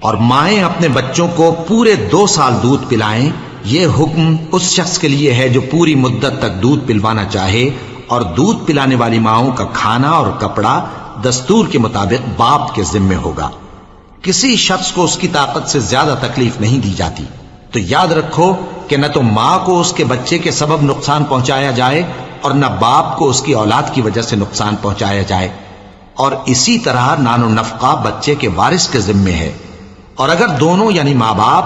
اور مائیں اپنے بچوں کو پورے 2 سال دودھ پلائیں، یہ حکم اس شخص کے لیے ہے جو پوری مدت تک دودھ پلوانا چاہے، اور دودھ پلانے والی ماؤں کا کھانا اور کپڑا دستور کے مطابق باپ کے ذمے ہوگا۔ کسی شخص کو اس کی طاقت سے زیادہ تکلیف نہیں دی جاتی، تو یاد رکھو کہ نہ تو ماں کو اس کے بچے کے سبب نقصان پہنچایا جائے اور نہ باپ کو اس کی اولاد کی وجہ سے نقصان پہنچایا جائے، اور اسی طرح نان و نفقہ بچے کے وارث کے ذمے ہے۔ اور اگر دونوں یعنی ماں باپ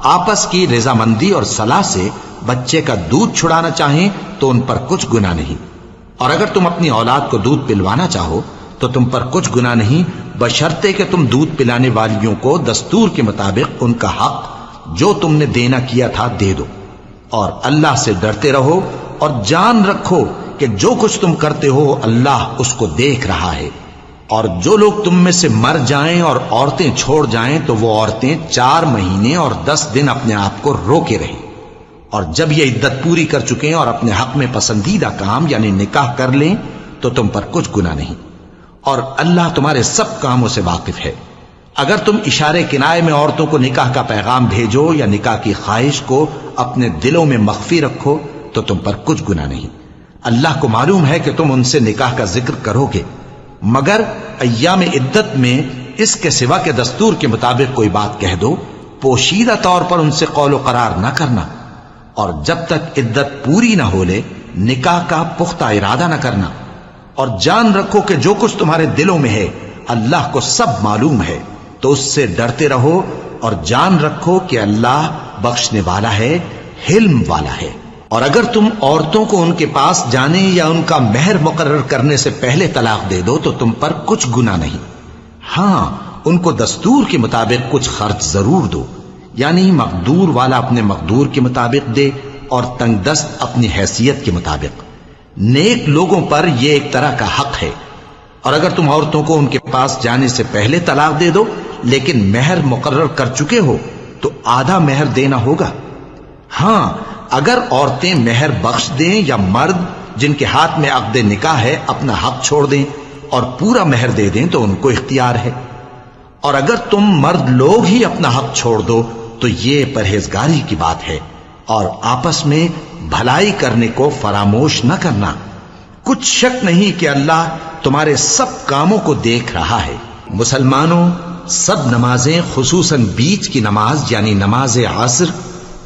آپس کی رضامندی اور صلاح سے بچے کا دودھ چھڑانا چاہیں تو ان پر کچھ گناہ نہیں، اور اگر تم اپنی اولاد کو دودھ پلوانا چاہو تو تم پر کچھ گناہ نہیں، بشرطے کہ تم دودھ پلانے والیوں کو دستور کے مطابق ان کا حق جو تم نے دینا کیا تھا دے دو، اور اللہ سے ڈرتے رہو، اور جان رکھو کہ جو کچھ تم کرتے ہو اللہ اس کو دیکھ رہا ہے۔ اور جو لوگ تم میں سے مر جائیں اور عورتیں چھوڑ جائیں تو وہ عورتیں 4 مہینے اور 10 دن اپنے آپ کو روکے رہیں، اور جب یہ عدت پوری کر چکیں اور اپنے حق میں پسندیدہ کام یعنی نکاح کر لیں تو تم پر کچھ گناہ نہیں، اور اللہ تمہارے سب کاموں سے واقف ہے۔ اگر تم اشارے کنائے میں عورتوں کو نکاح کا پیغام بھیجو یا نکاح کی خواہش کو اپنے دلوں میں مخفی رکھو تو تم پر کچھ گناہ نہیں۔ اللہ کو معلوم ہے کہ تم ان سے نکاح کا ذکر کرو گے، مگر ایام عدت میں اس کے سوا کے دستور کے مطابق کوئی بات کہہ دو، پوشیدہ طور پر ان سے قول و قرار نہ کرنا، اور جب تک عدت پوری نہ ہو لے نکاح کا پختہ ارادہ نہ کرنا، اور جان رکھو کہ جو کچھ تمہارے دلوں میں ہے اللہ کو سب معلوم ہے، تو اس سے ڈرتے رہو، اور جان رکھو کہ اللہ بخشنے والا ہے، حلم والا ہے۔ اور اگر تم عورتوں کو ان کے پاس جانے یا ان کا مہر مقرر کرنے سے پہلے طلاق دے دو تو تم پر کچھ گناہ نہیں، ہاں ان کو دستور کے مطابق کچھ خرچ ضرور دو، یعنی مقدور والا اپنے مقدور کے مطابق دے اور تنگ دست اپنی حیثیت کے مطابق۔ نیک لوگوں پر یہ ایک طرح کا حق ہے۔ اور اگر تم عورتوں کو ان کے پاس جانے سے پہلے طلاق دے دو لیکن مہر مقرر کر چکے ہو تو آدھا مہر دینا ہوگا۔ ہاں اگر عورتیں مہر بخش دیں یا مرد جن کے ہاتھ میں عقد نکاح ہے اپنا حق چھوڑ دیں اور پورا مہر دے دیں تو ان کو اختیار ہے، اور اگر تم مرد لوگ ہی اپنا حق چھوڑ دو تو یہ پرہیزگاری کی بات ہے، اور آپس میں بھلائی کرنے کو فراموش نہ کرنا۔ کچھ شک نہیں کہ اللہ تمہارے سب کاموں کو دیکھ رہا ہے۔ مسلمانوں، سب نمازیں خصوصاً بیچ کی نماز یعنی نماز عصر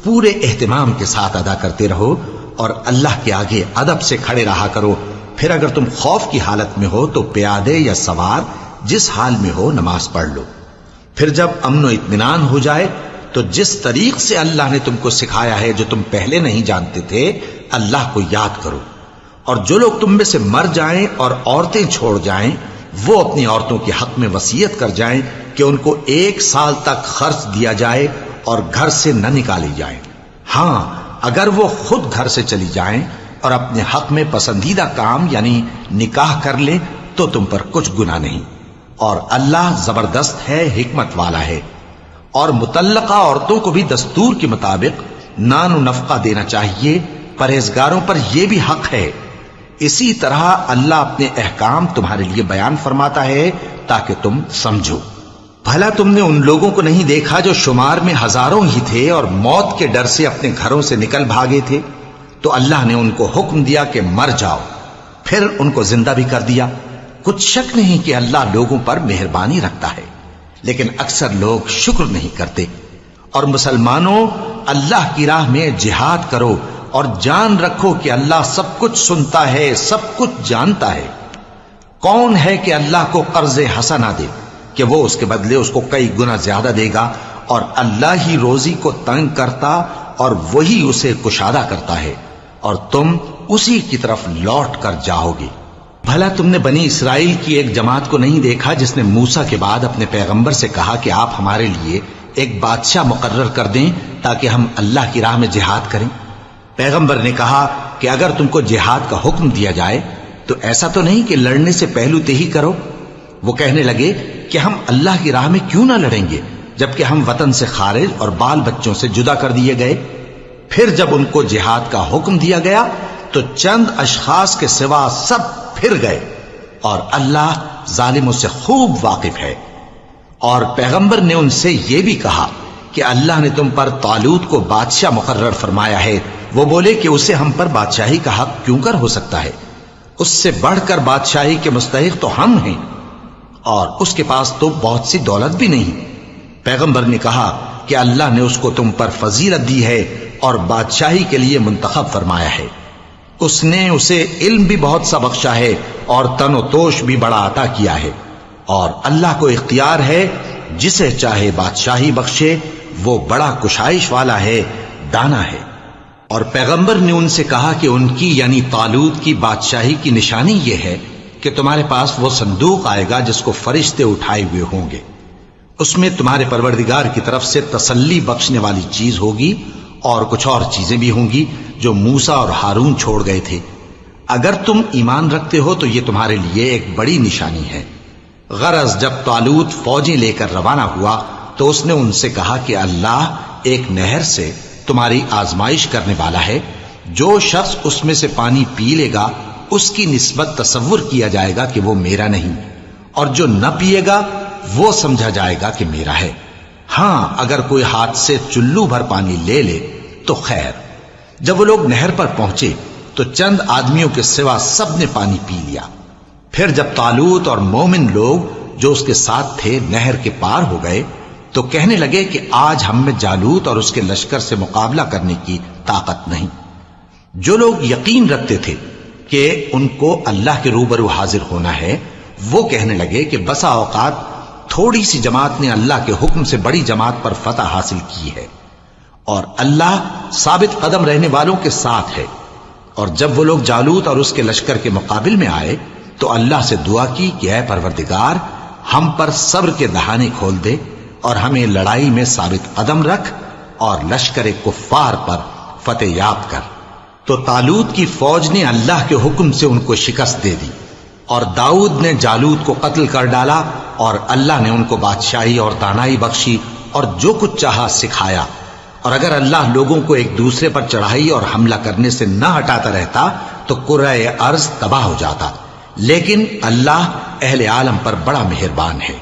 پورے اہتمام کے ساتھ ادا کرتے رہو، اور اللہ کے آگے ادب سے کھڑے رہا کرو۔ پھر اگر تم خوف کی حالت میں ہو تو پیادے یا سوار جس حال میں ہو نماز پڑھ لو۔ پھر جب امن و اطمینان ہو جائے تو جس طریق سے اللہ نے تم کو سکھایا ہے جو تم پہلے نہیں جانتے تھے اللہ کو یاد کرو۔ اور جو لوگ تم میں سے مر جائیں اور عورتیں چھوڑ جائیں وہ اپنی عورتوں کے حق میں وصیت کر جائیں کہ ان کو 1 سال تک خرچ دیا جائے اور گھر سے نہ نکالی جائیں، ہاں اگر وہ خود گھر سے چلی جائیں اور اپنے حق میں پسندیدہ کام یعنی نکاح کر لیں تو تم پر کچھ گناہ نہیں، اور اللہ زبردست ہے، حکمت والا ہے۔ اور مطلقہ عورتوں کو بھی دستور کے مطابق نان و نفقہ دینا چاہیے، پرہیزگاروں پر یہ بھی حق ہے۔ اسی طرح اللہ اپنے احکام تمہارے لیے بیان فرماتا ہے تاکہ تم سمجھو۔ بھلا تم نے ان لوگوں کو نہیں دیکھا جو شمار میں ہزاروں ہی تھے اور موت کے ڈر سے اپنے گھروں سے نکل بھاگے تھے؟ تو اللہ نے ان کو حکم دیا کہ مر جاؤ، پھر ان کو زندہ بھی کر دیا۔ کچھ شک نہیں کہ اللہ لوگوں پر مہربانی رکھتا ہے، لیکن اکثر لوگ شکر نہیں کرتے۔ اور مسلمانوں، اللہ کی راہ میں جہاد کرو اور جان رکھو کہ اللہ سب کچھ سنتا ہے، سب کچھ جانتا ہے۔ کون ہے کہ اللہ کو قرض حسنہ دے کہ وہ اس کے بدلے اس کو کئی گنا زیادہ دے گا، اور اللہ ہی روزی کو تنگ کرتا اور وہی اسے کشادہ کرتا ہے، اور تم اسی کی طرف لوٹ کر جاؤ گے۔ بھلا تم نے بنی اسرائیل کی ایک جماعت کو نہیں دیکھا جس نے موسیٰ کے بعد اپنے پیغمبر سے کہا کہ آپ ہمارے لیے ایک بادشاہ مقرر کر دیں تاکہ ہم اللہ کی راہ میں جہاد کریں؟ پیغمبر نے کہا کہ اگر تم کو جہاد کا حکم دیا جائے تو ایسا تو نہیں کہ لڑنے سے پہلو تہی کرو۔ وہ کہنے لگے کہ ہم اللہ کی راہ میں کیوں نہ لڑیں گے جبکہ ہم وطن سے خارج اور بال بچوں سے جدا کر دیے گئے۔ پھر جب ان کو جہاد کا حکم دیا گیا تو چند اشخاص کے سوا سب پھر گئے، اور اللہ ظالموں سے خوب واقف ہے۔ اور پیغمبر نے ان سے یہ بھی کہا کہ اللہ نے تم پر طالوت کو بادشاہ مقرر فرمایا ہے۔ وہ بولے کہ اسے ہم پر بادشاہی کا حق کیوں کر ہو سکتا ہے؟ اس سے بڑھ کر بادشاہی کے مستحق تو ہم ہیں، اور اس کے پاس تو بہت سی دولت بھی نہیں۔ پیغمبر نے کہا کہ اللہ نے اس کو تم پر فضیلت دی ہے اور بادشاہی کے لیے منتخب فرمایا ہے۔ اس نے اسے علم بھی بہت سا بخشا ہے اور تن و توش بھی بڑا عطا کیا ہے، اور اللہ کو اختیار ہے جسے چاہے بادشاہی بخشے، وہ بڑا کشائش والا ہے، دانا ہے۔ اور پیغمبر نے ان سے کہا کہ ان کی یعنی طالوت کی بادشاہی کی نشانی یہ ہے کہ تمہارے پاس وہ صندوق آئے گا جس کو فرشتے اٹھائے ہوئے ہوں گے۔ اس میں تمہارے پروردگار کی طرف سے تسلی بخشنے والی چیز ہوگی اور کچھ اور چیزیں بھی ہوں گی جو موسیٰ اور ہارون چھوڑ گئے تھے۔ اگر تم ایمان رکھتے ہو تو یہ تمہارے لیے ایک بڑی نشانی ہے۔ غرض جب طالوت فوجیں لے کر روانہ ہوا تو اس نے ان سے کہا کہ اللہ ایک نہر سے تمہاری آزمائش کرنے والا ہے، جو شخص اس میں سے پانی پی لے گا اس کی نسبت تصور کیا جائے گا کہ وہ میرا نہیں، اور جو نہ پیے گا وہ سمجھا جائے گا کہ میرا ہے۔ ہاں اگر کوئی ہاتھ سے چلو بھر پانی لے لے تو خیر۔ جب وہ لوگ نہر پر پہنچے تو چند آدمیوں کے سوا سب نے پانی پی لیا۔ پھر جب طالوت اور مومن لوگ جو اس کے ساتھ تھے نہر کے پار ہو گئے تو کہنے لگے کہ آج ہم میں جالوت اور اس کے لشکر سے مقابلہ کرنے کی طاقت نہیں۔ جو لوگ یقین رکھتے تھے کہ ان کو اللہ کے روبرو حاضر ہونا ہے، وہ کہنے لگے کہ بسا اوقات تھوڑی سی جماعت نے اللہ کے حکم سے بڑی جماعت پر فتح حاصل کی ہے، اور اللہ ثابت قدم رہنے والوں کے ساتھ ہے۔ اور جب وہ لوگ جالوت اور اس کے لشکر کے مقابل میں آئے تو اللہ سے دعا کی کہ اے پروردگار، ہم پر صبر کے دہانے کھول دے اور ہمیں لڑائی میں ثابت قدم رکھ اور لشکر کفار پر فتح یاب کر۔ تو طالوت کی فوج نے اللہ کے حکم سے ان کو شکست دے دی، اور داؤد نے جالوت کو قتل کر ڈالا، اور اللہ نے ان کو بادشاہی اور دانائی بخشی اور جو کچھ چاہا سکھایا۔ اور اگر اللہ لوگوں کو ایک دوسرے پر چڑھائی اور حملہ کرنے سے نہ ہٹاتا رہتا تو کرۂ ارض تباہ ہو جاتا، لیکن اللہ اہل عالم پر بڑا مہربان ہے۔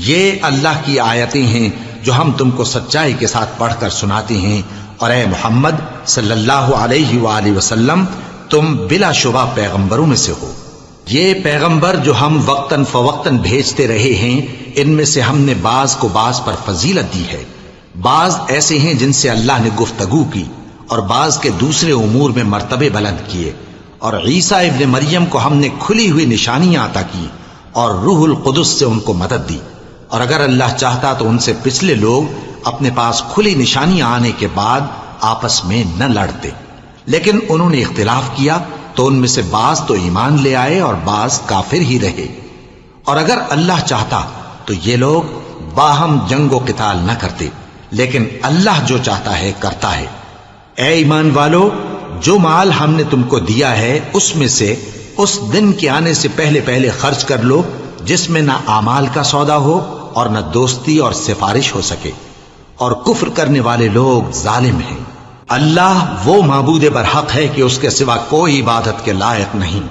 یہ اللہ کی آیتیں ہیں جو ہم تم کو سچائی کے ساتھ پڑھ کر سناتے ہیں، اور اے محمد صلی اللہ علیہ وآلہ وسلم تم بلا شبہ پیغمبروں میں سے ہو۔ یہ پیغمبر جو ہم وقتاً فوقتاً بھیجتے رہے ہیں، ان میں سے ہم نے بعض کو بعض پر فضیلت دی ہے۔ بعض ایسے ہیں جن سے اللہ نے گفتگو کی، اور بعض کے دوسرے امور میں مرتبے بلند کیے، اور عیسیٰ ابن مریم کو ہم نے کھلی ہوئی نشانیاں عطا کی اور روح القدس سے ان کو مدد دی۔ اور اگر اللہ چاہتا تو ان سے پچھلے لوگ اپنے پاس کھلی نشانیاں آنے کے بعد آپس میں نہ لڑتے، لیکن انہوں نے اختلاف کیا تو ان میں سے بعض تو ایمان لے آئے اور بعض کافر ہی رہے۔ اور اگر اللہ چاہتا تو یہ لوگ باہم جنگ و قتال نہ کرتے، لیکن اللہ جو چاہتا ہے کرتا ہے۔ اے ایمان والو، جو مال ہم نے تم کو دیا ہے اس میں سے اس دن کے آنے سے پہلے پہلے خرچ کر لو جس میں نہ اعمال کا سودا ہو اور نہ دوستی اور سفارش ہو سکے، اور کفر کرنے والے لوگ ظالم ہیں۔ اللہ وہ معبود برحق ہے کہ اس کے سوا کوئی عبادت کے لائق نہیں،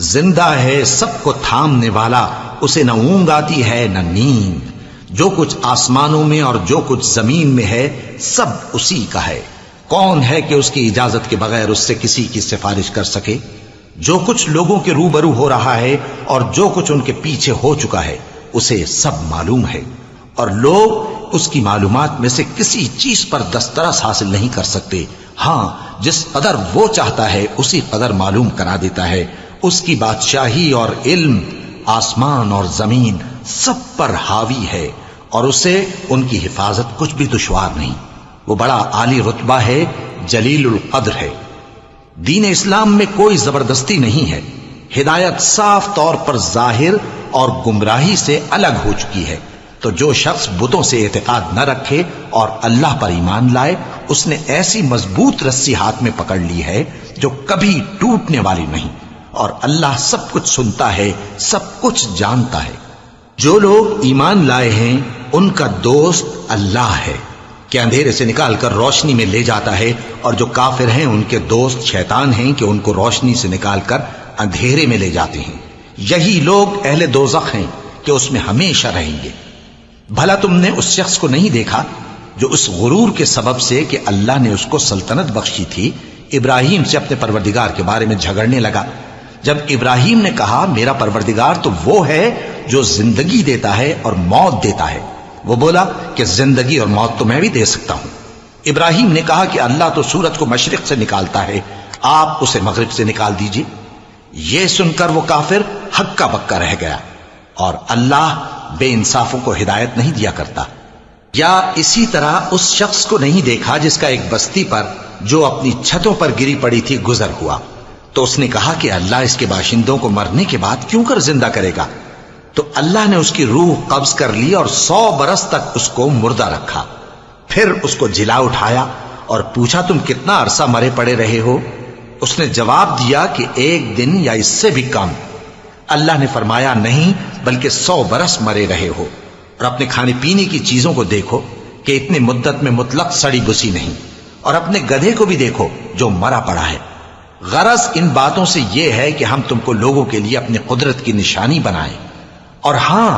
زندہ ہے، سب کو تھامنے والا، اسے نہ اونگ آتی ہے نہ نیند۔ جو کچھ آسمانوں میں اور جو کچھ زمین میں ہے سب اسی کا ہے۔ کون ہے کہ اس کی اجازت کے بغیر اس سے کسی کی سفارش کر سکے؟ جو کچھ لوگوں کے روبرو ہو رہا ہے اور جو کچھ ان کے پیچھے ہو چکا ہے اسے سب معلوم ہے، اور لوگ اس کی معلومات میں سے کسی چیز پر دسترس حاصل نہیں کر سکتے۔ ہاں جس قدر وہ چاہتا ہے اسی قدر معلوم کرا دیتا ہے۔ اس کی بادشاہی اور علم آسمان اور زمین سب پر حاوی ہے، اور اسے ان کی حفاظت کچھ بھی دشوار نہیں۔ وہ بڑا عالی رتبہ ہے، جلیل القدر ہے۔ دین اسلام میں کوئی زبردستی نہیں ہے، ہدایت صاف طور پر ظاہر اور گمراہی سے الگ ہو چکی ہے۔ تو جو شخص بتوں سے اعتقاد نہ رکھے اور اللہ پر ایمان لائے، اس نے ایسی مضبوط رسی ہاتھ میں پکڑ لی ہے جو کبھی ٹوٹنے والی نہیں، اور اللہ سب کچھ سنتا ہے، سب کچھ جانتا ہے۔ جو لوگ ایمان لائے ہیں ان کا دوست اللہ ہے کہ اندھیرے سے نکال کر روشنی میں لے جاتا ہے، اور جو کافر ہیں ان کے دوست شیطان ہیں کہ ان کو روشنی سے نکال کر اندھیرے میں لے جاتے ہیں۔ یہی لوگ اہل دوزخ ہیں کہ اس میں ہمیشہ رہیں گے۔ بھلا تم نے اس شخص کو نہیں دیکھا جو اس غرور کے سبب سے کہ اللہ نے اس کو سلطنت بخشی تھی ابراہیم سے اپنے پروردگار کے بارے میں جھگڑنے لگا؟ جب ابراہیم نے کہا میرا پروردگار تو وہ ہے جو زندگی دیتا ہے اور موت دیتا ہے، وہ بولا کہ زندگی اور موت تو میں بھی دے سکتا ہوں۔ ابراہیم نے کہا کہ اللہ تو سورج کو مشرق سے نکالتا ہے، آپ اسے مغرب سے نکال دیجئے۔ یہ سن کر وہ کافر ہکا بکا رہ گیا، اور اللہ بے انصافوں کو ہدایت نہیں دیا کرتا۔ یا اسی طرح اس شخص کو نہیں دیکھا جس کا ایک بستی پر جو اپنی چھتوں پر گری پڑی تھی گزر ہوا، تو اس نے کہا کہ اللہ اس کے باشندوں کو مرنے کے بعد کیوں کر زندہ کرے گا؟ تو اللہ نے اس کی روح قبض کر لی اور 100 برس تک اس کو مردہ رکھا۔ پھر اس کو جلا اٹھایا اور پوچھا تم کتنا عرصہ مرے پڑے رہے ہو؟ اس نے جواب دیا کہ 1 دن یا اس سے بھی کم۔ اللہ نے فرمایا نہیں بلکہ 100 برس مرے رہے ہو، اور اپنے کھانے پینے کی چیزوں کو دیکھو کہ اتنی مدت میں مطلق سڑی بسی نہیں، اور اپنے گدھے کو بھی دیکھو جو مرا پڑا ہے۔ غرض ان باتوں سے یہ ہے کہ ہم تم کو لوگوں کے لیے اپنی قدرت کی نشانی بنائیں، اور ہاں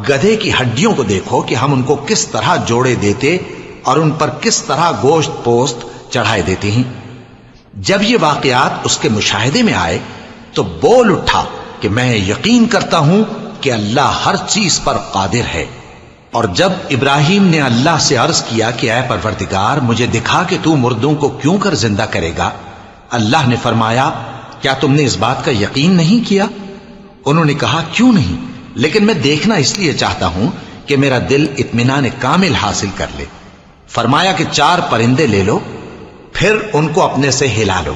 گدھے کی ہڈیوں کو دیکھو کہ ہم ان کو کس طرح جوڑے دیتے اور ان پر کس طرح گوشت پوست چڑھائے دیتے ہیں۔ جب یہ واقعات اس کے مشاہدے میں آئے تو بول اٹھا کہ میں یقین کرتا ہوں کہ اللہ ہر چیز پر قادر ہے۔ اور جب ابراہیم نے اللہ سے عرض کیا کہ اے پروردگار مجھے دکھا کہ تو مردوں کو کیوں کر زندہ کرے گا، اللہ نے فرمایا کیا تم نے اس بات کا یقین نہیں کیا؟ انہوں نے کہا کیوں نہیں، لیکن میں دیکھنا اس لیے چاہتا ہوں کہ میرا دل اطمینان کامل حاصل کر لے۔ فرمایا کہ 4 پرندے لے لو، پھر ان کو اپنے سے ہلا لو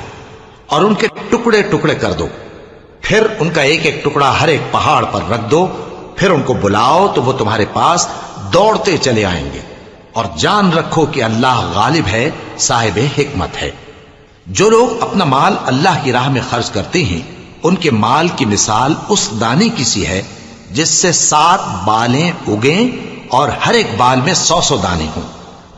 اور ان کے ٹکڑے ٹکڑے کر دو، پھر ان کا ایک ایک ٹکڑا ہر ایک پہاڑ پر رکھ دو، پھر ان کو بلاؤ تو وہ تمہارے پاس دوڑتے چلے آئیں گے، اور جان رکھو کہ اللہ غالب ہے، صاحب حکمت ہے۔ جو لوگ اپنا مال اللہ کی راہ میں خرچ کرتے ہیں ان کے مال کی مثال اس دانے کی سی ہے جس سے 7 بالیں اگیں اور ہر ایک بال میں 100 دانے ہوں،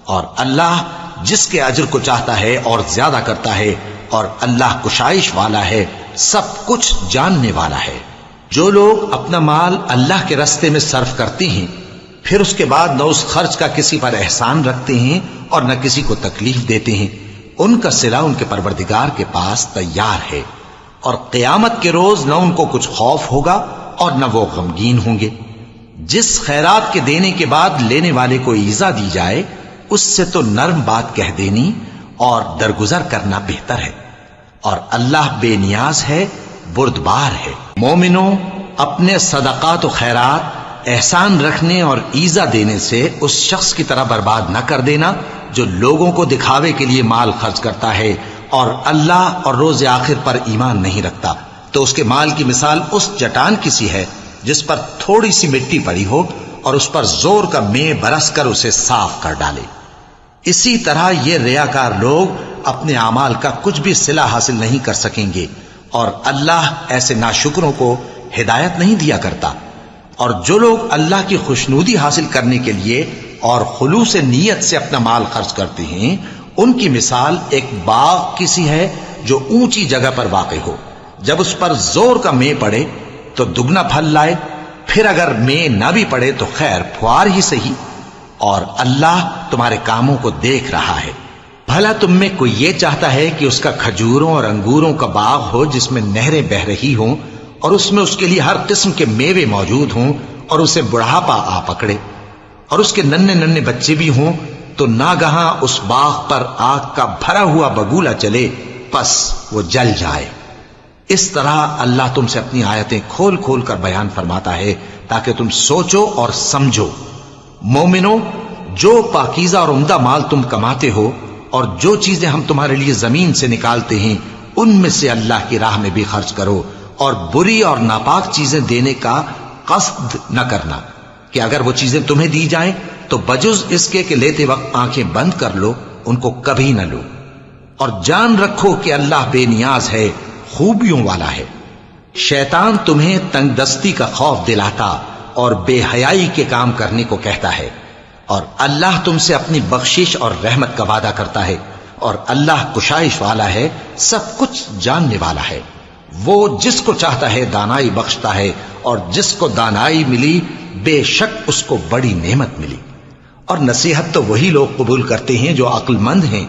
اور اللہ جس کے اجر کو چاہتا ہے اور زیادہ کرتا ہے، اور اللہ کشائش والا ہے، سب کچھ جاننے والا ہے۔ جو لوگ اپنا مال اللہ کے راستے میں صرف کرتے ہیں پھر اس کے بعد نہ اس خرچ کا کسی پر احسان رکھتے ہیں اور نہ کسی کو تکلیف دیتے ہیں، ان کا صلہ ان کے پروردگار کے پاس تیار ہے، اور قیامت کے روز نہ ان کو کچھ خوف ہوگا اور نہ وہ غمگین ہوں گے۔ جس خیرات کے دینے کے بعد لینے والے کو ایذا دی جائے اس سے تو نرم بات کہہ دینی اور درگزر کرنا بہتر ہے، اور اللہ بے نیاز ہے، بردبار ہے۔ مومنوں، اپنے صدقات و خیرات احسان رکھنے اور ایذا دینے سے اس شخص کی طرح برباد نہ کر دینا جو لوگوں کو دکھاوے کے لیے مال خرچ کرتا ہے اور اللہ اور روز آخر پر ایمان نہیں رکھتا، تو اس کے مال کی مثال اس چٹان کی سی ہے جس پر تھوڑی سی مٹی پڑی ہو اور اس پر زور کا مے برس کر اسے صاف کر ڈالے۔ اسی طرح یہ ریاکار لوگ اپنے اعمال کا کچھ بھی صلہ حاصل نہیں کر سکیں گے، اور اللہ ایسے ناشکروں کو ہدایت نہیں دیا کرتا۔ اور جو لوگ اللہ کی خوشنودی حاصل کرنے کے لیے اور خلوص نیت سے اپنا مال خرچ کرتے ہیں ان کی مثال ایک باغ کی سی ہے جو اونچی جگہ پر واقع ہو، جب اس پر زور کا مے پڑے تو دگنا پھل لائے، پھر اگر مے نہ بھی پڑے تو خیر پھوار ہی صحیح، اور اللہ تمہارے کاموں کو دیکھ رہا ہے۔ بھلا تم میں کوئی یہ چاہتا ہے کہ اس کا کھجوروں اور انگوروں کا باغ ہو جس میں نہریں بہ رہی ہوں اور اس میں اس کے لیے ہر قسم کے میوے موجود ہوں، اور اسے بڑھاپا آ پکڑے اور اس کے ننھے ننھے بچے بھی ہوں، تو ناگہاں اس باغ پر آگ کا بھرا ہوا بگولا چلے، پس وہ جل جائے۔ اس طرح اللہ تم سے اپنی آیتیں کھول کھول کر بیان فرماتا ہے تاکہ تم سوچو اور سمجھو۔ مومنوں، جو پاکیزہ اور عمدہ مال تم کماتے ہو اور جو چیزیں ہم تمہارے لیے زمین سے نکالتے ہیں ان میں سے اللہ کی راہ میں بھی خرچ کرو، اور بری اور ناپاک چیزیں دینے کا قصد نہ کرنا کہ اگر وہ چیزیں تمہیں دی جائیں تو بجز اس کے کہ لیتے وقت آنکھیں بند کر لو، ان کو کبھی نہ لو، اور جان رکھو کہ اللہ بے نیاز ہے، خوبیوں والا ہے۔ شیطان تمہیں تنگ دستی کا خوف دلاتا اور بے حیائی کے کام کرنے کو کہتا ہے، اور اللہ تم سے اپنی بخشش اور رحمت کا وعدہ کرتا ہے، اور اللہ کشائش والا ہے، سب کچھ جاننے والا ہے۔ وہ جس کو چاہتا ہے دانائی بخشتا ہے، اور جس کو دانائی ملی بے شک اس کو بڑی نعمت ملی۔ اور نصیحت تو وہی لوگ قبول کرتے ہیں جو عقل مند ہیں۔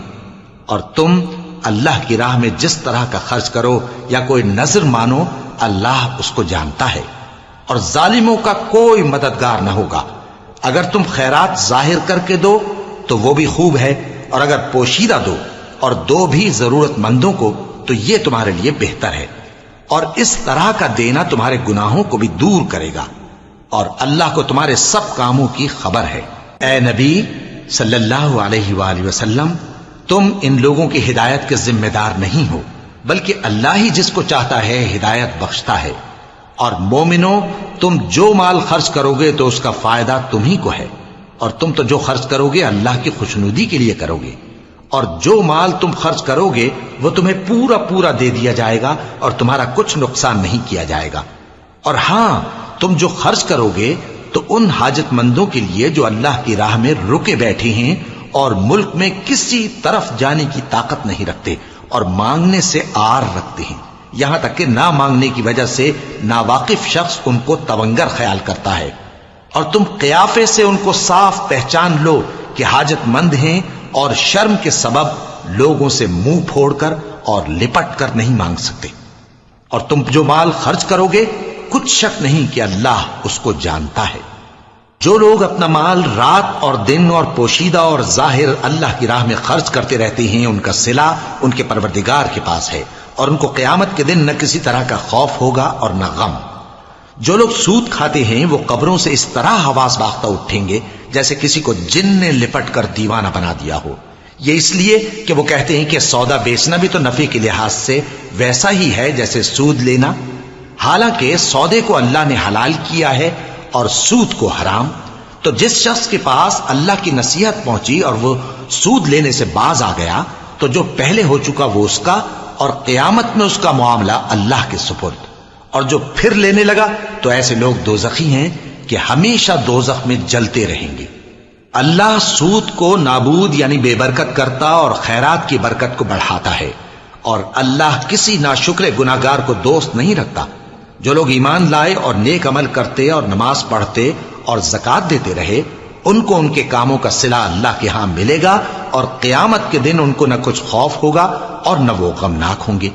اور تم اللہ کی راہ میں جس طرح کا خرچ کرو یا کوئی نذر مانو، اللہ اس کو جانتا ہے، اور ظالموں کا کوئی مددگار نہ ہوگا۔ اگر تم خیرات ظاہر کر کے دو تو وہ بھی خوب ہے، اور اگر پوشیدہ دو اور دو بھی ضرورت مندوں کو تو یہ تمہارے لیے بہتر ہے، اور اس طرح کا دینا تمہارے گناہوں کو بھی دور کرے گا، اور اللہ کو تمہارے سب کاموں کی خبر ہے۔ اے نبی صلی اللہ علیہ وآلہ وسلم، تم ان لوگوں کی ہدایت کے ذمہ دار نہیں ہو، بلکہ اللہ ہی جس کو چاہتا ہے ہدایت بخشتا ہے۔ اور مومنو، تم جو مال خرچ کرو گے تو اس کا فائدہ تمہیں کو ہے، اور تم تو جو خرچ کرو گے اللہ کی خوشنودی کے لیے کرو گے، اور جو مال تم خرچ کرو گے وہ تمہیں پورا پورا دے دیا جائے گا، اور تمہارا کچھ نقصان نہیں کیا جائے گا۔ اور ہاں، تم جو خرچ کرو گے تو ان حاجت مندوں کے لیے جو اللہ کی راہ میں رکے بیٹھے ہیں اور ملک میں کسی طرف جانے کی طاقت نہیں رکھتے اور مانگنے سے آر رکھتے ہیں، یہاں تک کہ نہ مانگنے کی وجہ سے ناواقف شخص ان کو تونگر خیال کرتا ہے، اور تم قیافے سے ان کو صاف پہچان لو کہ حاجت مند ہیں، اور شرم کے سبب لوگوں سے منہ پھوڑ کر اور لپٹ کر نہیں مانگ سکتے۔ اور تم جو مال خرچ کرو گے کچھ شک نہیں کہ اللہ اس کو جانتا ہے۔ جو لوگ اپنا مال رات اور دن اور پوشیدہ اور ظاہر اللہ کی راہ میں خرچ کرتے رہتے ہیں، ان کا صلہ ان کے پروردگار کے پاس ہے، اور ان کو قیامت کے دن نہ کسی طرح کا خوف ہوگا اور نہ غم۔ جو لوگ سود کھاتے ہیں وہ قبروں سے اس طرح حواس باختہ اٹھیں گے جیسے کسی کو جن نے لپٹ کر دیوانہ بنا دیا ہو، یہ اس لیے کہ وہ کہتے ہیں کہ سودا بیچنا بھی تو نفع کے لحاظ سے ویسا ہی ہے جیسے سود لینا، حالانکہ سودے کو اللہ نے حلال کیا ہے اور سود کو حرام۔ تو جس شخص کے پاس اللہ کی نصیحت پہنچی اور وہ سود لینے سے باز آ گیا تو جو پہلے ہو چکا وہ اس کا، اور قیامت میں اس کا معاملہ اللہ کے سپرد۔ اور جو پھر لینے لگا تو ایسے لوگ دوزخی ہیں کہ ہمیشہ دوزخ میں جلتے رہیں گے۔ اللہ سود کو نابود یعنی بے برکت کرتا اور خیرات کی برکت کو بڑھاتا ہے، اور اللہ کسی ناشکر گناہگار کو دوست نہیں رکھتا۔ جو لوگ ایمان لائے اور نیک عمل کرتے اور نماز پڑھتے اور زکوٰۃ دیتے رہے، ان کو ان کے کاموں کا صلہ اللہ کے ہاں ملے گا، اور قیامت کے دن ان کو نہ کچھ خوف ہوگا اور نہ وہ غمناک ہوں گے۔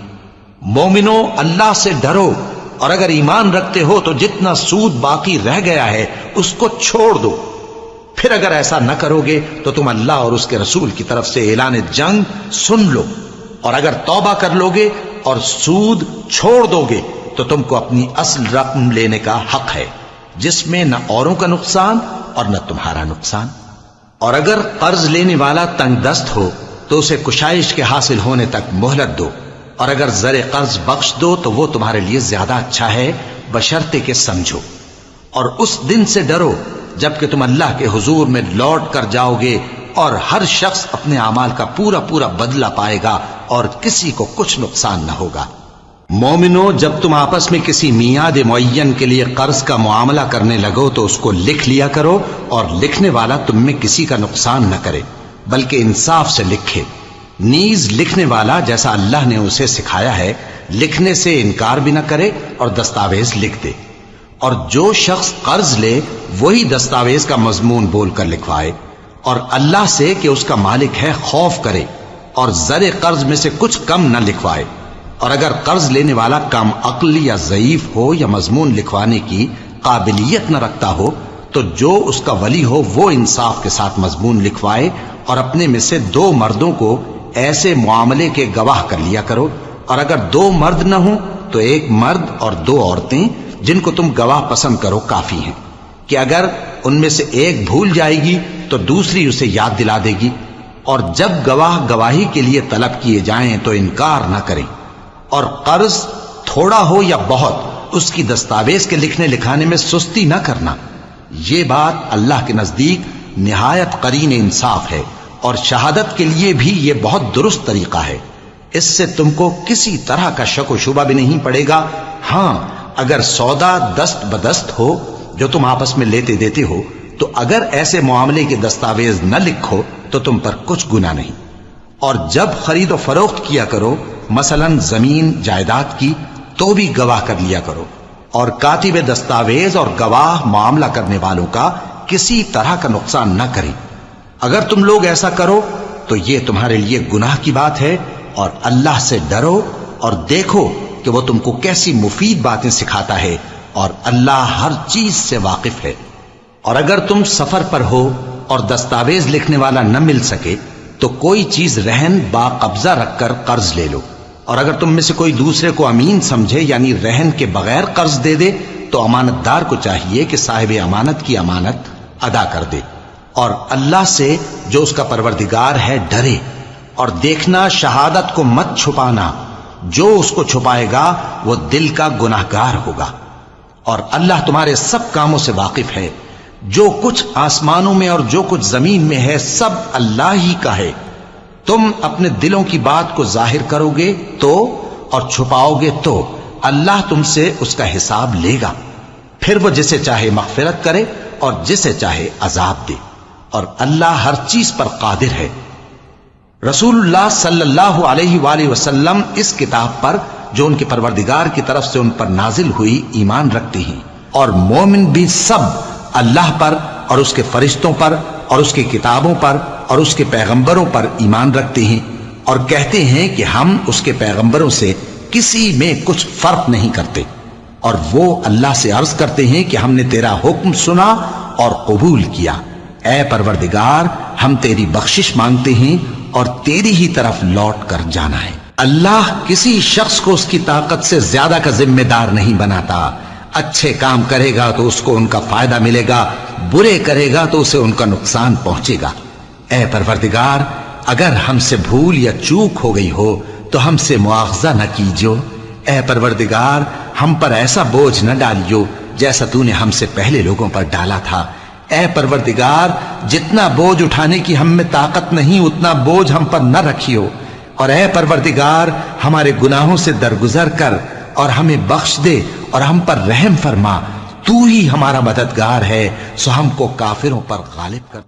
مومنو، اللہ سے ڈرو، اور اگر ایمان رکھتے ہو تو جتنا سود باقی رہ گیا ہے اس کو چھوڑ دو۔ پھر اگر ایسا نہ کرو گے تو تم اللہ اور اس کے رسول کی طرف سے اعلان جنگ سن لو، اور اگر توبہ کر لو گے اور سود چھوڑ دو گے تو تم کو اپنی اصل رقم لینے کا حق ہے، جس میں نہ اوروں کا نقصان اور نہ تمہارا نقصان۔ اور اگر قرض لینے والا تنگ دست ہو تو اسے کشائش کے حاصل ہونے تک مہلت دو، اور اگر زر قرض بخش دو تو وہ تمہارے لیے زیادہ اچھا ہے، بشرطے کہ سمجھو۔ اور اس دن سے ڈرو جبکہ تم اللہ کے حضور میں لوٹ کر جاؤ گے، اور ہر شخص اپنے اعمال کا پورا پورا بدلہ پائے گا، اور کسی کو کچھ نقصان نہ ہوگا۔ مومنو، جب تم آپس میں کسی میعاد معین کے لیے قرض کا معاملہ کرنے لگو تو اس کو لکھ لیا کرو، اور لکھنے والا تم میں کسی کا نقصان نہ کرے بلکہ انصاف سے لکھے۔ نیز لکھنے والا جیسا اللہ نے اسے سکھایا ہے لکھنے سے انکار بھی نہ کرے اور دستاویز لکھ دے، اور جو شخص قرض لے وہی دستاویز کا مضمون بول کر لکھوائے، اور اللہ سے کہ اس کا مالک ہے خوف کرے، اور زر قرض میں سے کچھ کم نہ لکھوائے۔ اور اگر قرض لینے والا کم عقل یا ضعیف ہو یا مضمون لکھوانے کی قابلیت نہ رکھتا ہو تو جو اس کا ولی ہو وہ انصاف کے ساتھ مضمون لکھوائے، اور اپنے میں سے 2 مردوں کو ایسے معاملے کے گواہ کر لیا کرو، اور اگر 2 مرد نہ ہوں تو 1 مرد اور 2 عورتیں جن کو تم گواہ پسند کرو کافی ہیں، کہ اگر ان میں سے ایک بھول جائے گی تو دوسری اسے یاد دلا دے گی۔ اور جب گواہ گواہی کے لیے طلب کیے جائیں تو انکار نہ کریں، اور قرض تھوڑا ہو یا بہت اس کی دستاویز کے لکھنے لکھانے میں سستی نہ کرنا۔ یہ بات اللہ کے نزدیک نہایت قرین انصاف ہے، اور شہادت کے لیے بھی یہ بہت درست طریقہ ہے۔ اس سے تم کو کسی طرح کا شک و شبہ بھی نہیں پڑے گا۔ ہاں، اگر سودا دست بدست ہو جو تم آپس میں لیتے دیتے ہو تو اگر ایسے معاملے کے دستاویز نہ لکھو تو تم پر کچھ گناہ نہیں۔ اور جب خرید و فروخت کیا کرو، مثلا زمین جائیداد کی، تو بھی گواہ کر لیا کرو۔ اور کاتب دستاویز اور گواہ معاملہ کرنے والوں کا کسی طرح کا نقصان نہ کریں۔ اگر تم لوگ ایسا کرو تو یہ تمہارے لیے گناہ کی بات ہے، اور اللہ سے ڈرو اور دیکھو کہ وہ تم کو کیسی مفید باتیں سکھاتا ہے، اور اللہ ہر چیز سے واقف ہے۔ اور اگر تم سفر پر ہو اور دستاویز لکھنے والا نہ مل سکے تو کوئی چیز رہن با قبضہ رکھ کر قرض لے لو، اور اگر تم میں سے کوئی دوسرے کو امین سمجھے یعنی رہن کے بغیر قرض دے دے تو امانت دار کو چاہیے کہ صاحب امانت کی امانت ادا کر دے، اور اللہ سے جو اس کا پروردگار ہے ڈرے، اور دیکھنا شہادت کو مت چھپانا، جو اس کو چھپائے گا وہ دل کا گناہگار ہوگا، اور اللہ تمہارے سب کاموں سے واقف ہے۔ جو کچھ آسمانوں میں اور جو کچھ زمین میں ہے سب اللہ ہی کا ہے۔ تم اپنے دلوں کی بات کو ظاہر کرو گے تو اور چھپاؤ گے تو اللہ تم سے اس کا حساب لے گا، پھر وہ جسے چاہے مغفرت کرے اور جسے چاہے عذاب دے، اور اللہ ہر چیز پر قادر ہے۔ رسول اللہ صلی اللہ علیہ وآلہ وسلم اس کتاب پر جو ان کے پروردگار کی طرف سے ان پر نازل ہوئی ایمان رکھتے ہیں، اور مومن بھی سب اللہ پر اور اس کے فرشتوں پر اور اس کی کتابوں پر اور اس کے پیغمبروں پر ایمان رکھتے ہیں، اور کہتے ہیں کہ ہم اس کے پیغمبروں سے کسی میں کچھ فرق نہیں کرتے، اور وہ اللہ سے عرض کرتے ہیں کہ ہم نے تیرا حکم سنا اور قبول کیا۔ اے پروردگار، ہم تیری بخشش مانگتے ہیں اور تیری ہی طرف لوٹ کر جانا ہے۔ اللہ کسی شخص کو اس کی طاقت سے زیادہ کا ذمہ دار نہیں بناتا۔ اچھے کام کرے گا تو اس کو ان کا فائدہ ملے گا، برے کرے گا تو اسے ان کا نقصان پہنچے گا۔ اے پروردگار، اگر ہم سے بھول یا چوک ہو گئی ہو تو ہم سے مواخذہ نہ کیجو۔ اے پروردگار، ہم پر ایسا بوجھ نہ ڈالیو جیسا تو نے ہم سے پہلے لوگوں پر ڈالا تھا۔ اے پروردگار، جتنا بوجھ اٹھانے کی ہم میں طاقت نہیں اتنا بوجھ ہم پر نہ رکھیو، اور اے پروردگار ہمارے گناہوں سے درگزر کر اور ہمیں بخش دے اور ہم پر رحم فرما۔ تو ہی ہمارا مددگار ہے، سو ہم کو کافروں پر غالب کر۔